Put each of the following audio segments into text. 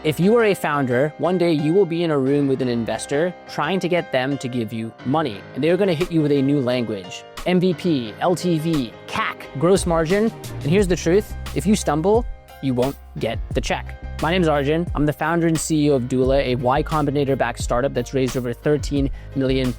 If you are a founder, one day you will be in a room with an investor trying to get them to give you money. And they're gonna hit you with a new language. MVP, LTV, CAC, gross margin. And here's the truth, if you stumble, you won't get the check. My name is Arjun. I'm the founder and CEO of Doola, a Y Combinator-backed startup that's raised over $13 million.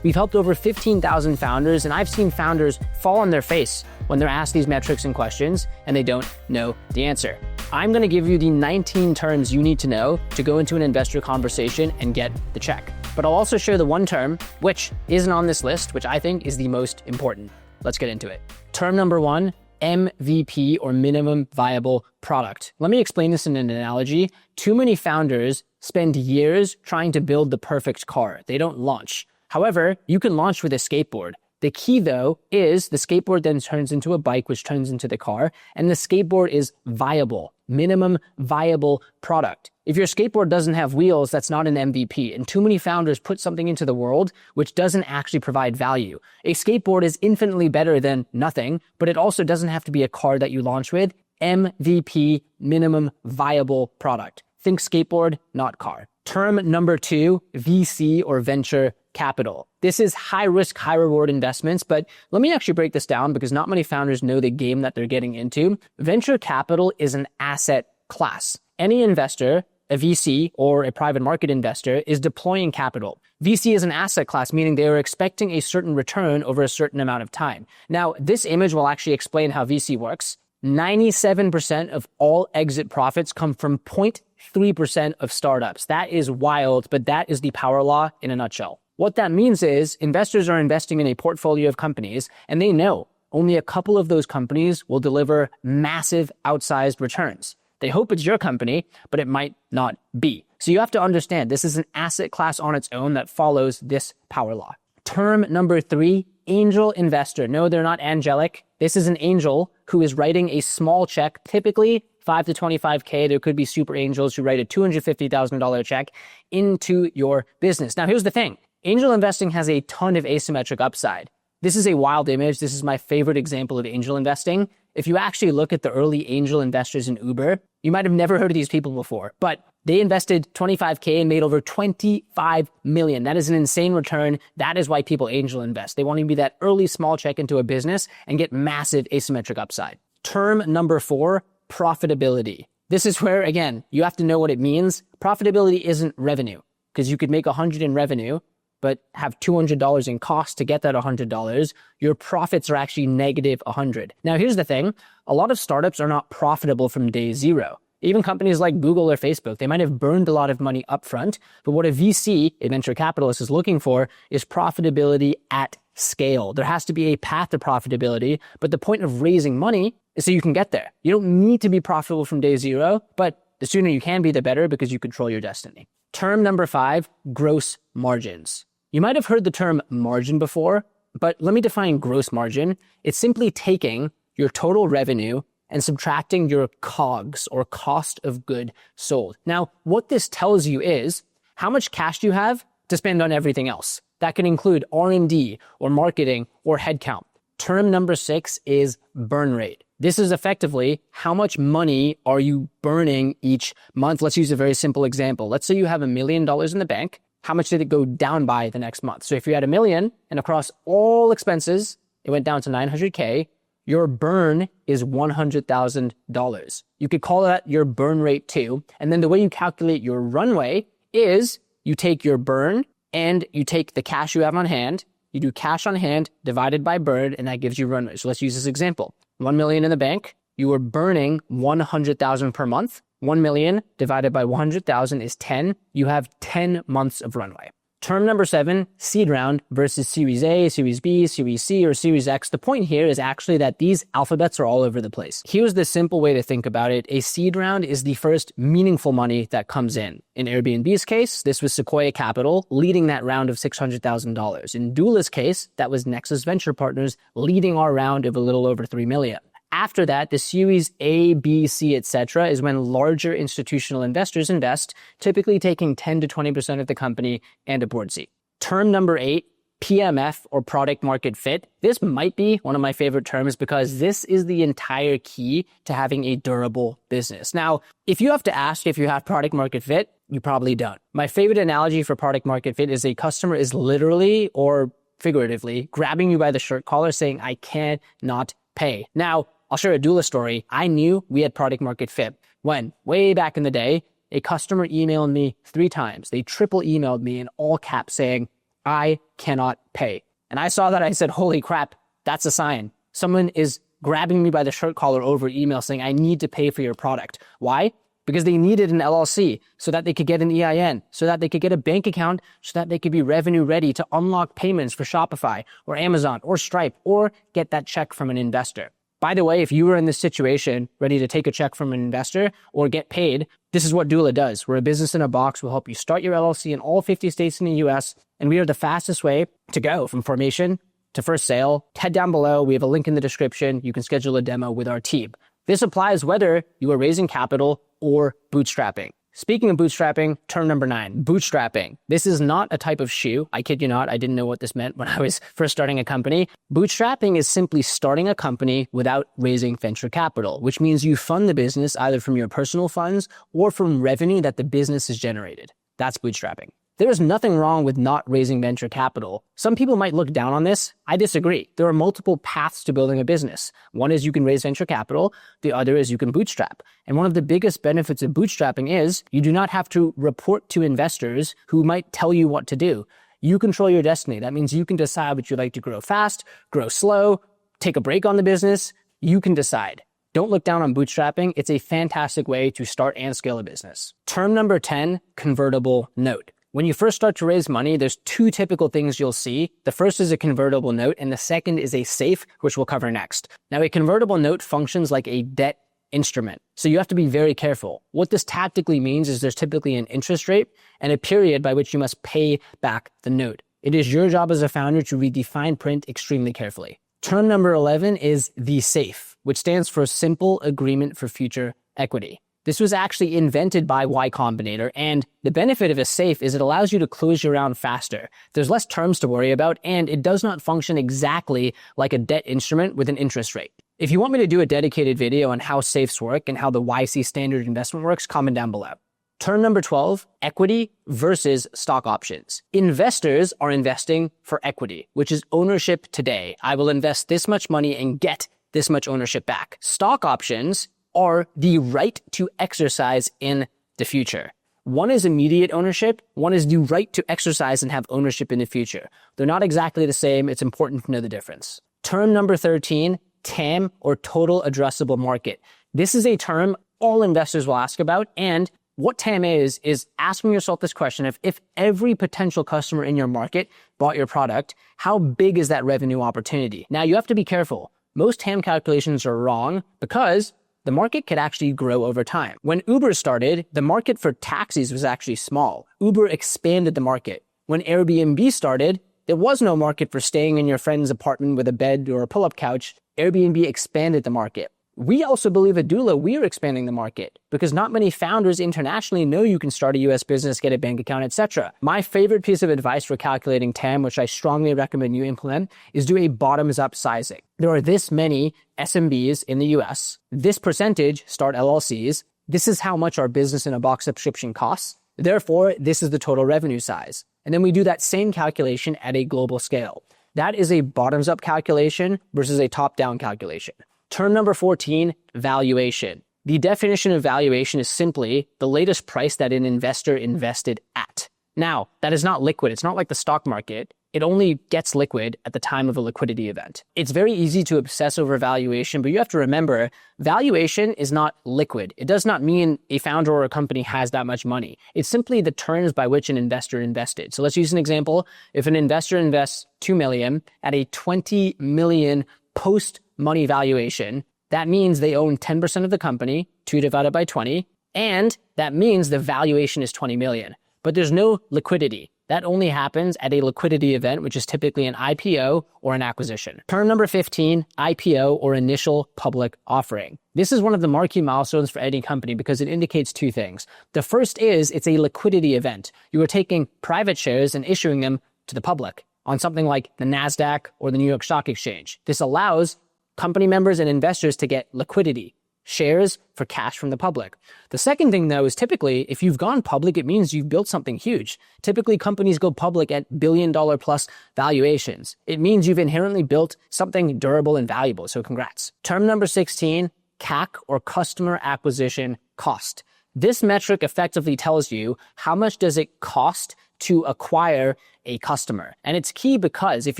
We've helped over 15,000 founders, and I've seen founders fall on their face when they're asked these metrics and questions and they don't know the answer. I'm gonna give you the 19 terms you need to know to go into an investor conversation and get the check. But I'll also share the one term, which isn't on this list, which I think is the most important. Let's get into it. Term number one, MVP, or minimum viable product. Let me explain this in an analogy. Too many founders spend years trying to build the perfect car. They don't launch. However, you can launch with a skateboard. The key, though, is the skateboard then turns into a bike, which turns into the car, and the skateboard is viable, minimum viable product. If your skateboard doesn't have wheels, that's not an MVP, and too many founders put something into the world which doesn't actually provide value. A skateboard is infinitely better than nothing, but it also doesn't have to be a car that you launch with. MVP, minimum viable product. Think skateboard, not car. Term number two, VC or venture capital. This is high risk, high reward investments, but let me actually break this down because not many founders know the game that they're getting into. Venture capital is an asset class. Any investor, a VC or a private market investor, is deploying capital. VC is an asset class, meaning they are expecting a certain return over a certain amount of time. Now, this image will actually explain how VC works. 97% of all exit profits come from 0.3% of startups. That is wild, but that is the power law in a nutshell. What that means is investors are investing in a portfolio of companies, and they know only a couple of those companies will deliver massive outsized returns. They hope it's your company, but it might not be. So you have to understand this is an asset class on its own that follows this power law. Term number three, angel investor. No, they're not angelic. This is an angel who is writing a small check, typically 5 to 25K. There could be super angels who write a $250,000 check into your business. Now, here's the thing. Angel investing has a ton of asymmetric upside. This is a wild image. This is my favorite example of angel investing. If you actually look at the early angel investors in Uber, you might have never heard of these people before, but they invested 25K and made over 25 million. That is an insane return. That is why people angel invest. They want to be that early small check into a business and get massive asymmetric upside. Term number four, profitability. This is where, again, you have to know what it means. Profitability isn't revenue, because you could make 100 in revenue, but have $200 in cost to get that $100, your profits are actually negative 100. Now, here's the thing. A lot of startups are not profitable from day zero. Even companies like Google or Facebook, they might have burned a lot of money upfront, but what a VC, a venture capitalist, is looking for is profitability at scale. There has to be a path to profitability, but the point of raising money is so you can get there. You don't need to be profitable from day zero, but the sooner you can be, the better, because you control your destiny. Term number five, gross margins. You might have heard the term margin before, but let me define gross margin. It's simply taking your total revenue and subtracting your COGS, or cost of goods sold. Now, what this tells you is how much cash do you have to spend on everything else. That can include R&D or marketing or headcount. Term number six is burn rate. This is effectively how much money are you burning each month. Let's use a very simple example. Let's say you have $1 million in the bank. How much did it go down by the next month? So if you had $1 million and across all expenses, it went down to 900K, your burn is $100,000. You could call that your burn rate too. And then the way you calculate your runway is you take your burn and you take the cash you have on hand, you do cash on hand divided by burn, and that gives you runway. So let's use this example. 1 million in the bank, you are burning 100,000 per month. 1 million divided by 100,000 is 10. You have 10 months of runway. Term number seven, seed round versus Series A, Series B, Series C, or Series X. The point here is actually that these alphabets are all over the place. Here's the simple way to think about it. A seed round is the first meaningful money that comes in. In Airbnb's case, this was Sequoia Capital leading that round of $600,000. In Doola's case, that was Nexus Venture Partners leading our round of a little over 3 million. After that, the Series A, B, C, etc. is when larger institutional investors invest, typically taking 10 to 20% of the company and a board seat. Term number 8, PMF, or product market fit. This might be one of my favorite terms because this is the entire key to having a durable business. Now, if you have to ask if you have product market fit, you probably don't. My favorite analogy for product market fit is a customer is literally or figuratively grabbing you by the shirt collar saying, I cannot pay. Now, I'll share a doola story. I knew we had product market fit when, way back in the day, a customer emailed me 3 times. They triple emailed me in all caps saying, I cannot pay. And I saw that. I said, holy crap, that's a sign. Someone is grabbing me by the shirt collar over email saying, I need to pay for your product. Why? Because they needed an LLC so that they could get an EIN, so that they could get a bank account, so that they could be revenue ready to unlock payments for Shopify or Amazon or Stripe or get that check from an investor. By the way, if you were in this situation, ready to take a check from an investor or get paid, this is what doola does. We're a business in a box. We'll help you start your LLC in all 50 states in the US, and we are the fastest way to go from formation to first sale. Head down below. We have a link in the description. You can schedule a demo with our team. This applies whether you are raising capital or bootstrapping. Speaking of bootstrapping, term number 9, bootstrapping. This is not a type of shoe. I kid you not. I didn't know what this meant when I was first starting a company. Bootstrapping is simply starting a company without raising venture capital, which means you fund the business either from your personal funds or from revenue that the business has generated. That's bootstrapping. There is nothing wrong with not raising venture capital. Some people might look down on this. I disagree. There are multiple paths to building a business. One is you can raise venture capital. The other is you can bootstrap. And one of the biggest benefits of bootstrapping is you do not have to report to investors who might tell you what to do. You control your destiny. That means you can decide what you'd like to grow fast, grow slow, take a break on the business. You can decide. Don't look down on bootstrapping. It's a fantastic way to start and scale a business. Term number 10, convertible note. When you first start to raise money, there's 2 typical things you'll see. The first is a convertible note, and the second is a SAFE, which we'll cover next. Now, a convertible note functions like a debt instrument, so you have to be very careful. What this tactically means is there's typically an interest rate and a period by which you must pay back the note. It is your job as a founder to read the fine print extremely carefully. Term number 11 is the SAFE, which stands for Simple Agreement for Future Equity. This was actually invented by Y Combinator, and the benefit of a SAFE is it allows you to close your round faster. There's less terms to worry about, and it does not function exactly like a debt instrument with an interest rate. If you want me to do a dedicated video on how SAFEs work and how the YC standard investment works, comment down below. Term number 12, equity versus stock options. Investors are investing for equity, which is ownership today. I will invest this much money and get this much ownership back. Stock options are the right to exercise in the future. One is immediate ownership. One is the right to exercise and have ownership in the future. They're not exactly the same. It's important to know the difference. Term number 13, TAM, or total addressable market. This is a term all investors will ask about, and what TAM is asking yourself this question of if every potential customer in your market bought your product, how big is that revenue opportunity? Now, you have to be careful. Most TAM calculations are wrong because the market could actually grow over time. When Uber started, the market for taxis was actually small. Uber expanded the market. When Airbnb started, there was no market for staying in your friend's apartment with a bed or a pull-up couch. Airbnb expanded the market. We also believe at doola, we are expanding the market because not many founders internationally know you can start a US business, get a bank account, etc. My favorite piece of advice for calculating TAM, which I strongly recommend you implement, is do a bottoms-up sizing. There are this many SMBs in the US. This percentage start LLCs. This is how much our business in a box subscription costs. Therefore, this is the total revenue size. And then we do that same calculation at a global scale. That is a bottoms-up calculation versus a top-down calculation. Term number 14, valuation. The definition of valuation is simply the latest price that an investor invested at. Now, that is not liquid. It's not like the stock market. It only gets liquid at the time of a liquidity event. It's very easy to obsess over valuation, but you have to remember, valuation is not liquid. It does not mean a founder or a company has that much money. It's simply the terms by which an investor invested. So let's use an example. If an investor invests $2 million at a $20 million post-money valuation, that means they own 10% of the company, 2 divided by 20, and that means the valuation is $20 million. But there's no liquidity. That only happens at a liquidity event, which is typically an IPO or an acquisition. Term number 15, IPO or initial public offering. This is one of the marquee milestones for any company because it indicates 2 things. The first is it's a liquidity event. You are taking private shares and issuing them to the public. on something like the NASDAQ or the New York Stock Exchange. This allows company members and investors to get liquidity, shares for cash from the public. The second thing, though, is typically if you've gone public, it means you've built something huge. Typically, companies go public at billion-dollar plus valuations. It means you've inherently built something durable and valuable. So congrats. Term number 16, CAC or customer acquisition cost. This metric effectively tells you how much does it cost to acquire a customer. And it's key because if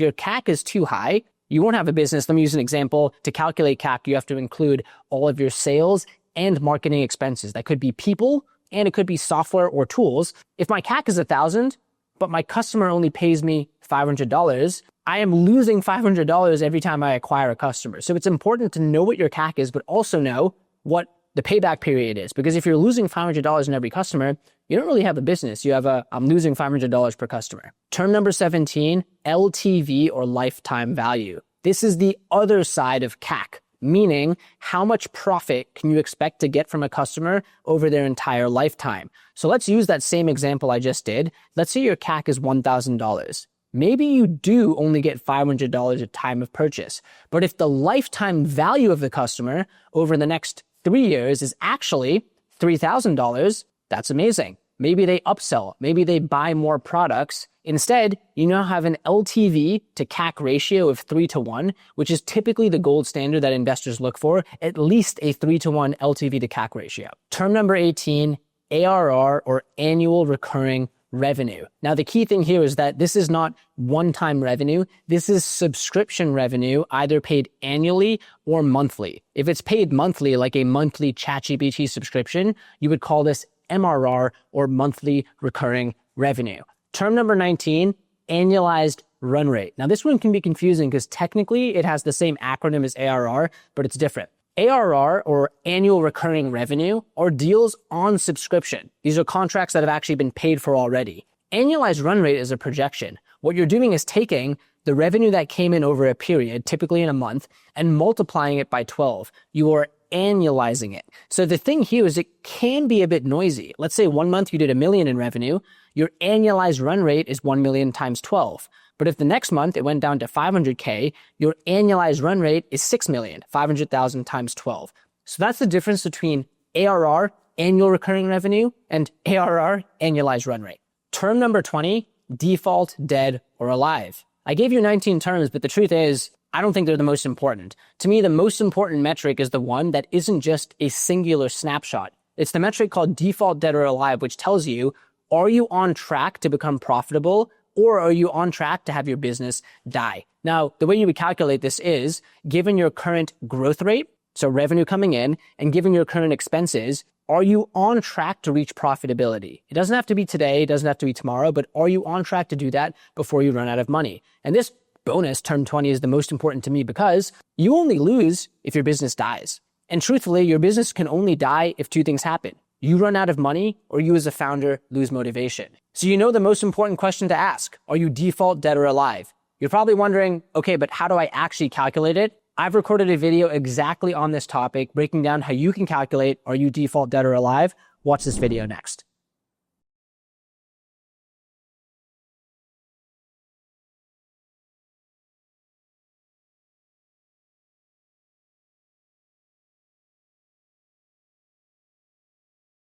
your CAC is too high, you won't have a business. Let me use an example. To calculate CAC, you have to include all of your sales and marketing expenses. That could be people and it could be software or tools. If my CAC is 1,000, but my customer only pays me $500, I am losing $500 every time I acquire a customer. So it's important to know what your CAC is, but also know what the payback period is. Because if you're losing $500 in every customer, you don't really have a business. You have I'm losing $500 per customer. Term number 17, LTV or lifetime value. This is the other side of CAC, meaning how much profit can you expect to get from a customer over their entire lifetime. So let's use that same example I just did. Let's say your CAC is $1,000. Maybe you do only get $500 at time of purchase. But if the lifetime value of the customer over the next 3 years is actually $3,000, that's amazing. Maybe they upsell. Maybe they buy more products. Instead, you now have an LTV to CAC ratio of 3-to-1, which is typically the gold standard that investors look for, at least a 3-to-1 LTV to CAC ratio. Term number 18, ARR or annual recurring revenue. Now, the key thing here is that this is not one-time revenue. This is subscription revenue, either paid annually or monthly. If it's paid monthly, like a monthly ChatGPT subscription, you would call this MRR or monthly recurring revenue. Term number 19, annualized run rate. Now, this one can be confusing because technically it has the same acronym as ARR, but it's different. ARR or annual recurring revenue are deals on subscription. These are contracts that have actually been paid for already. Annualized run rate is a projection. What you're doing is taking the revenue that came in over a period, typically in a month, and multiplying it by 12. You are annualizing it. So the thing here is it can be a bit noisy. Let's say 1 month you did $1 million in revenue. Your annualized run rate is 1 million times 12. But if the next month it went down to 500K, your annualized run rate is 6 million, 500,000 times 12. So that's the difference between ARR, annual recurring revenue, and ARR, annualized run rate. Term number 20, default, dead, or alive. I gave you 19 terms, but the truth is, I don't think they're the most important. To me, the most important metric is the one that isn't just a singular snapshot. It's the metric called default, dead, or alive, which tells you, are you on track to become profitable, or are you on track to have your business die? Now, the way you would calculate this is, given your current growth rate, so revenue coming in, and given your current expenses, are you on track to reach profitability? It doesn't have to be today, it doesn't have to be tomorrow, but are you on track to do that before you run out of money? And this bonus, term 20, is the most important to me because you only lose if your business dies. And truthfully, your business can only die if two things happen. You run out of money, or you as a founder lose motivation. So you know the most important question to ask. Are you default, dead, or alive? You're probably wondering, okay, but how do I actually calculate it? I've recorded a video exactly on this topic, breaking down how you can calculate, are you default, dead, or alive? Watch this video next.